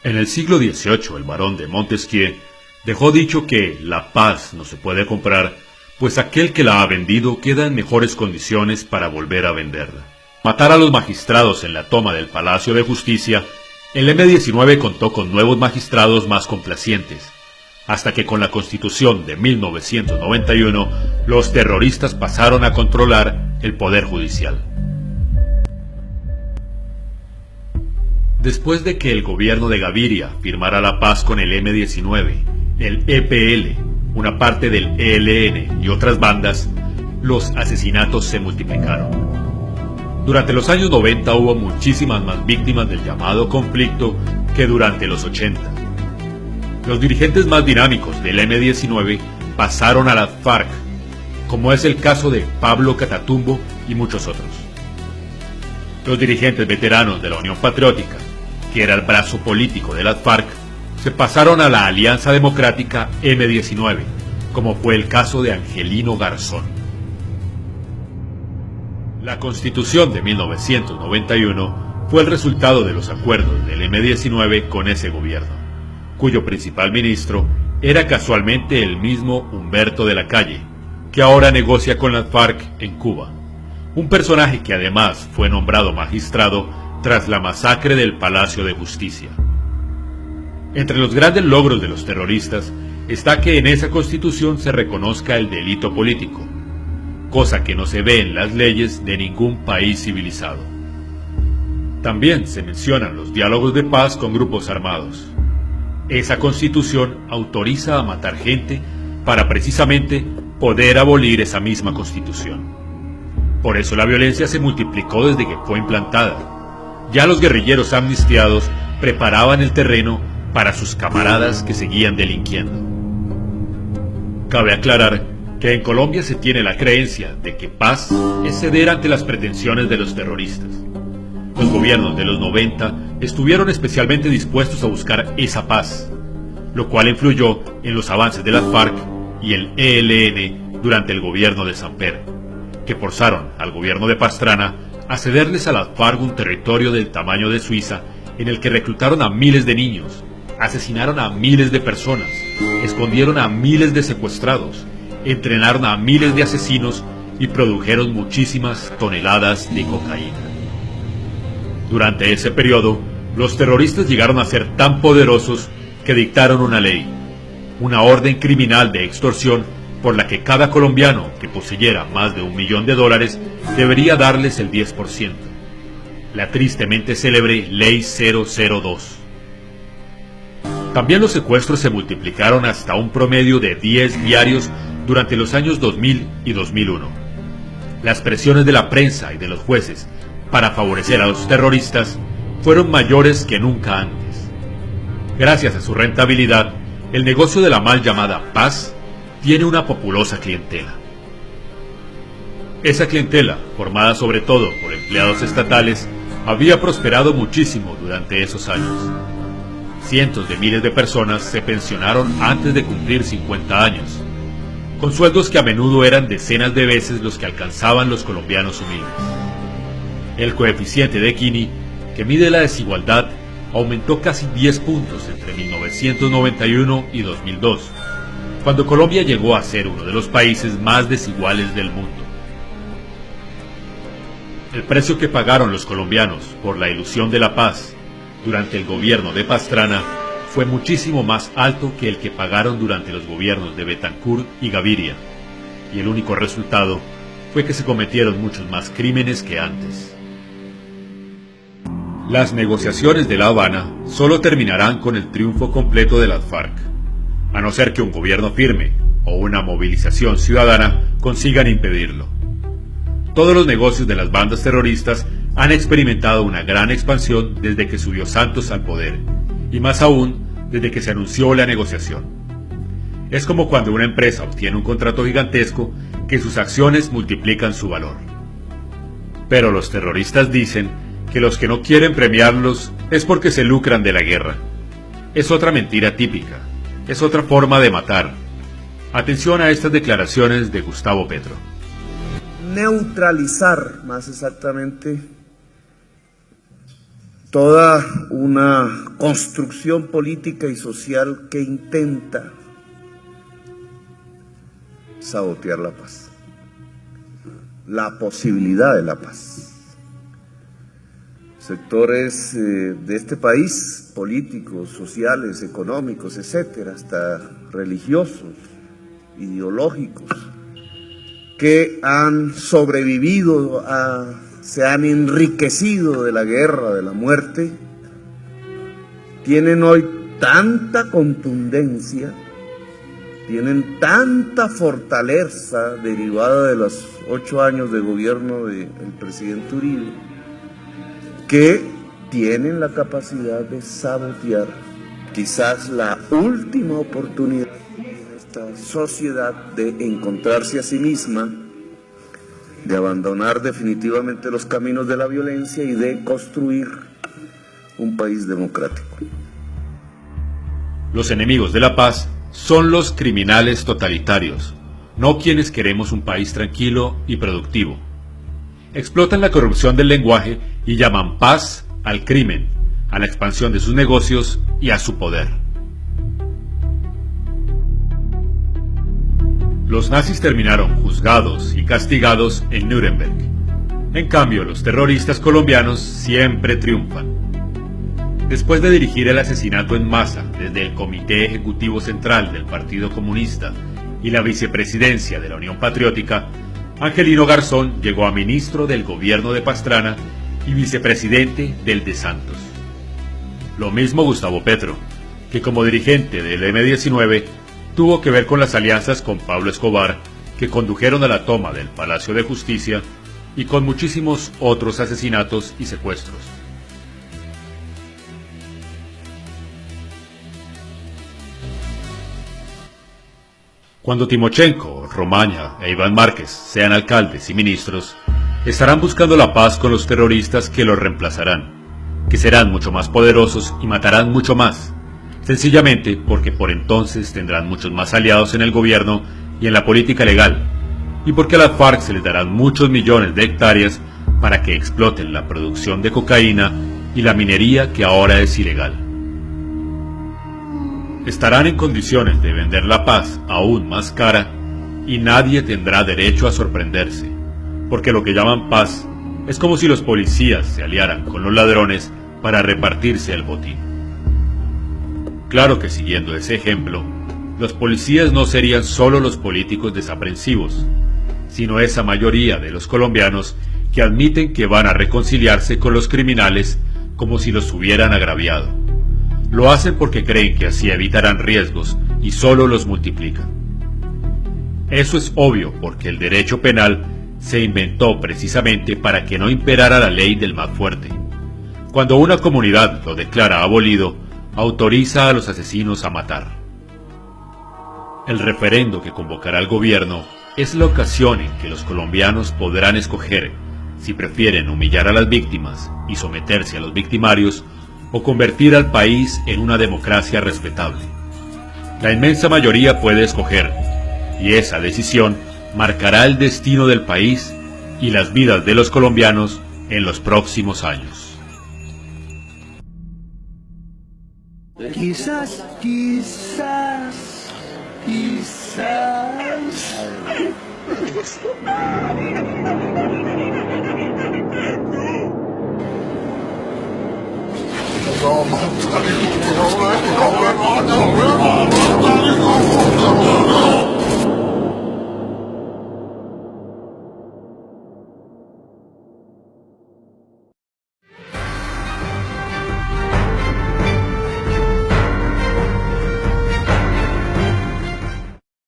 En el siglo XVIII, el barón de Montesquieu dejó dicho que la paz no se puede comprar, pues aquel que la ha vendido queda en mejores condiciones para volver a venderla. Matar a los magistrados en la toma del Palacio de Justicia, el M-19 contó con nuevos magistrados más complacientes, hasta que con la Constitución de 1991 los terroristas pasaron a controlar el poder judicial. Después de que el gobierno de Gaviria firmara la paz con el M-19, el EPL, una parte del ELN y otras bandas, los asesinatos se multiplicaron. Durante los años 90 hubo muchísimas más víctimas del llamado conflicto que durante los 80. Los dirigentes más dinámicos del M-19 pasaron a las FARC, como es el caso de Pablo Catatumbo y muchos otros. Los dirigentes veteranos de la Unión Patriótica, que era el brazo político de las FARC, se pasaron a la Alianza Democrática M-19, como fue el caso de Angelino Garzón. La Constitución de 1991 fue el resultado de los acuerdos del M-19 con ese gobierno, cuyo principal ministro era casualmente el mismo Humberto de la Calle, que ahora negocia con las FARC en Cuba, un personaje que además fue nombrado magistrado tras la masacre del Palacio de Justicia. Entre los grandes logros de los terroristas está que en esa Constitución se reconozca el delito político, cosa que no se ve en las leyes de ningún país civilizado. También se mencionan los diálogos de paz con grupos armados. Esa Constitución autoriza a matar gente para precisamente poder abolir esa misma Constitución. Por eso la violencia se multiplicó desde que fue implantada. Ya los guerrilleros amnistiados preparaban el terreno para sus camaradas que seguían delinquiendo. Cabe aclarar que en Colombia se tiene la creencia de que paz es ceder ante las pretensiones de los terroristas. Los gobiernos de los 90 estuvieron especialmente dispuestos a buscar esa paz, lo cual influyó en los avances de las FARC y el ELN durante el gobierno de Samper, que forzaron al gobierno de Pastrana a cederles a las FARC un territorio del tamaño de Suiza, en el que reclutaron a miles de niños, asesinaron a miles de personas, escondieron a miles de secuestrados, entrenaron a miles de asesinos y produjeron muchísimas toneladas de cocaína. Durante ese periodo, los terroristas llegaron a ser tan poderosos que dictaron una ley, una orden criminal de extorsión por la que cada colombiano que poseyera más de $1 millón debería darles el 10%, la tristemente célebre Ley 002. También los secuestros se multiplicaron hasta un promedio de 10 diarios durante los años 2000 y 2001. Las presiones de la prensa y de los jueces para favorecer a los terroristas fueron mayores que nunca antes. Gracias a su rentabilidad, el negocio de la mal llamada paz tiene una populosa clientela. Esa clientela, formada sobre todo por empleados estatales, había prosperado muchísimo durante esos años. Cientos de miles de personas se pensionaron antes de cumplir 50 años, con sueldos que a menudo eran decenas de veces los que alcanzaban los colombianos humildes. El coeficiente de Gini, que mide la desigualdad, aumentó casi 10 puntos entre 1991 y 2002, cuando Colombia llegó a ser uno de los países más desiguales del mundo. El precio que pagaron los colombianos por la ilusión de la paz durante el gobierno de Pastrana fue muchísimo más alto que el que pagaron durante los gobiernos de Betancourt y Gaviria, y el único resultado fue que se cometieron muchos más crímenes que antes. Las negociaciones de La Habana solo terminarán con el triunfo completo de las FARC, a no ser que un gobierno firme o una movilización ciudadana consigan impedirlo. Todos los negocios de las bandas terroristas han experimentado una gran expansión desde que subió Santos al poder, y más aún desde que se anunció la negociación. Es como cuando una empresa obtiene un contrato gigantesco que sus acciones multiplican su valor. Pero los terroristas dicen que los que no quieren premiarlos es porque se lucran de la guerra. Es otra mentira típica, es otra forma de matar. Atención a estas declaraciones de Gustavo Petro. Neutralizar, más exactamente, toda una construcción política y social que intenta sabotear la paz, la posibilidad de la paz. Sectores de este país, políticos, sociales, económicos, etcétera, hasta religiosos, ideológicos, que han sobrevivido, se han enriquecido de la guerra, de la muerte, tienen hoy tanta contundencia, tienen tanta fortaleza derivada de los 8 años de gobierno del presidente Uribe, que tienen la capacidad de sabotear quizás la última oportunidad de esta sociedad de encontrarse a sí misma, de abandonar definitivamente los caminos de la violencia y de construir un país democrático. Los enemigos de la paz son los criminales totalitarios, no quienes queremos un país tranquilo y productivo. Explotan la corrupción del lenguaje y llaman paz al crimen, a la expansión de sus negocios y a su poder. Los nazis terminaron juzgados y castigados en Nuremberg. En cambio, los terroristas colombianos siempre triunfan. Después de dirigir el asesinato en masa desde el Comité Ejecutivo Central del Partido Comunista y la vicepresidencia de la Unión Patriótica, Angelino Garzón llegó a ministro del gobierno de Pastrana y vicepresidente del de Santos. Lo mismo Gustavo Petro, que como dirigente del M-19 tuvo que ver con las alianzas con Pablo Escobar que condujeron a la toma del Palacio de Justicia y con muchísimos otros asesinatos y secuestros. Cuando Timochenko, Romaña e Iván Márquez sean alcaldes y ministros, estarán buscando la paz con los terroristas que los reemplazarán, que serán mucho más poderosos y matarán mucho más, sencillamente porque por entonces tendrán muchos más aliados en el gobierno y en la política legal, y porque a las FARC se les darán muchos millones de hectáreas para que exploten la producción de cocaína y la minería que ahora es ilegal. Estarán en condiciones de vender la paz aún más cara y nadie tendrá derecho a sorprenderse, porque lo que llaman paz es como si los policías se aliaran con los ladrones para repartirse el botín. Claro que siguiendo ese ejemplo, los policías no serían solo los políticos desaprensivos, sino esa mayoría de los colombianos que admiten que van a reconciliarse con los criminales como si los hubieran agraviado. Lo hacen porque creen que así evitarán riesgos y solo los multiplican. Eso es obvio porque el derecho penal se inventó precisamente para que no imperara la ley del más fuerte. Cuando una comunidad lo declara abolido, autoriza a los asesinos a matar. El referendo que convocará el gobierno es la ocasión en que los colombianos podrán escoger si prefieren humillar a las víctimas y someterse a los victimarios o convertir al país en una democracia respetable. La inmensa mayoría puede escoger, y esa decisión marcará el destino del país y las vidas de los colombianos en los próximos años. Quizás. No,